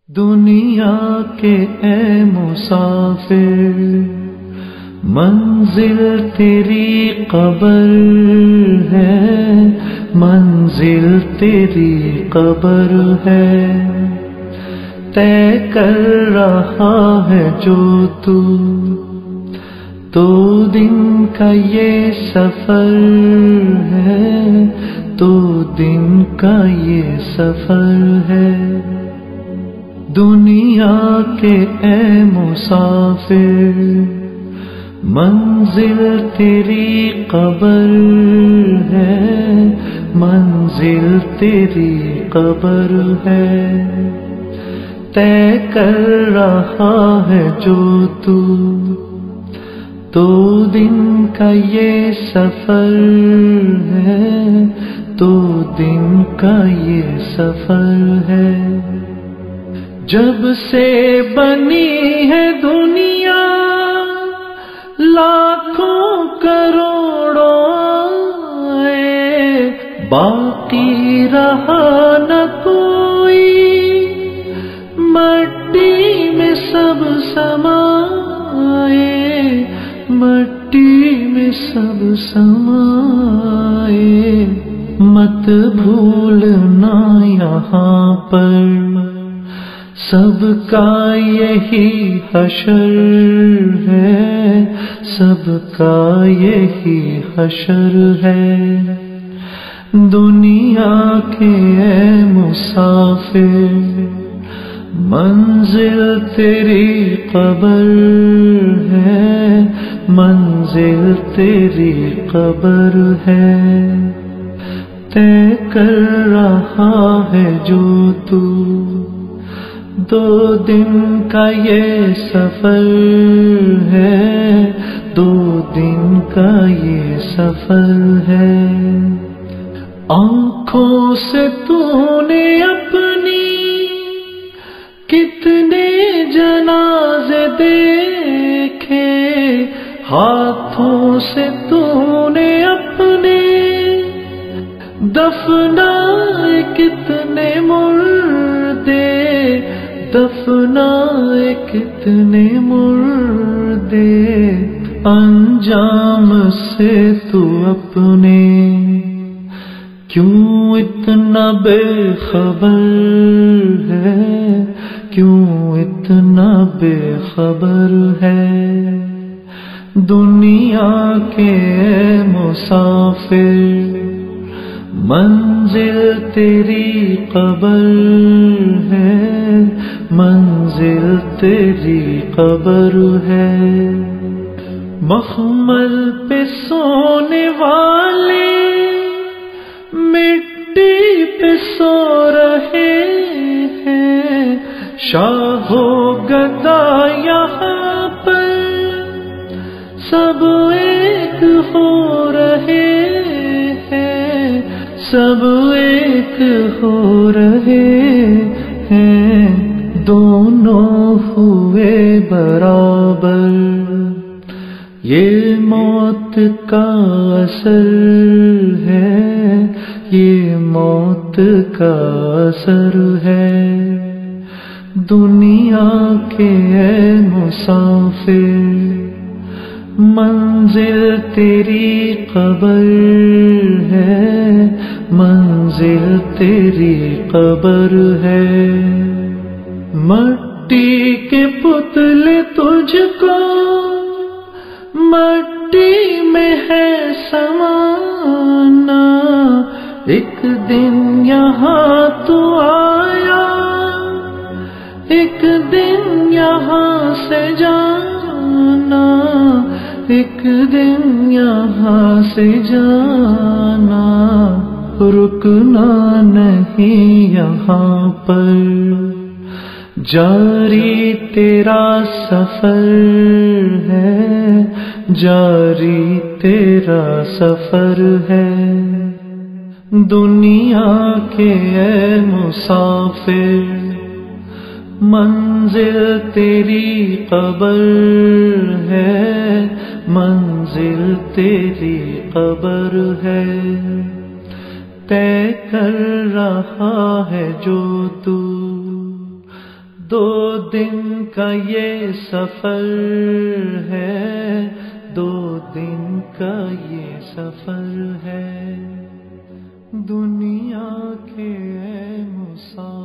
دنیا کے اے مسافر، منزل تیری قبر ہے، منزل تیری قبر ہے، طے کر رہا ہے جو تو دن کا یہ سفر ہے، تو دن کا یہ سفر ہے۔ دنیا کے اے مسافر، منزل تیری قبر ہے، منزل تیری قبر ہے، طے کر رہا ہے جو تو دن کا یہ سفر ہے، تو دن کا یہ سفر ہے۔ جب سے بنی ہے دنیا لاکھوں کروڑوں آئے، باقی رہا نہ کوئی، مٹی میں سب سمائے، مٹی میں سب سمائے۔ مت بھولنا یہاں پر سب کا یہی حشر ہے، سب کا یہی حشر ہے۔ دنیا کے اے مسافر، منزل تیری قبر ہے، منزل تیری قبر ہے، طے کر رہا ہے جو دو دن کا یہ سفر ہے، دو دن کا یہ سفر ہے۔ آنکھوں سے تو نے اپنی کتنے جنازے دیکھے، ہاتھوں سے تو نے اپنے دفنائے کتنے مردے، دفنائے کتنے مردے۔ انجام سے تو اپنے کیوں اتنا بے خبر ہے، کیوں اتنا بے خبر ہے۔ دنیا کے مسافر، منزل تیری قبر ہے، منزل تیری قبر ہے۔ مخمل پہ سونے والے مٹی پہ سو رہے ہیں، شاہ و گدا یہاں پر سب ایک ہو رہے ہیں، سب ایک ہو رہے ہیں، دونوں ہوئے برابر۔ یہ موت کا اثر ہے، یہ موت کا اثر ہے۔ دنیا کے اے مسافر، منزل تیری قبر ہے، منزل تیری قبر ہے۔ مٹی کے پتلے تجھ کو مٹی میں ہے سمانا، ایک دن یہاں تو آیا، ایک دن یہاں سے جانا، ایک دن یہاں سے جانا، رکنا نہیں یہاں پر، جاری تیرا سفر ہے، جاری تیرا سفر ہے۔ دنیا کے اے مسافر، منزل تیری قبر ہے، منزل تیری قبر ہے، طے کر رہا ہے جو دو دن کا یہ سفر ہے، دو دن کا یہ سفر ہے، دنیا کے اے مسافر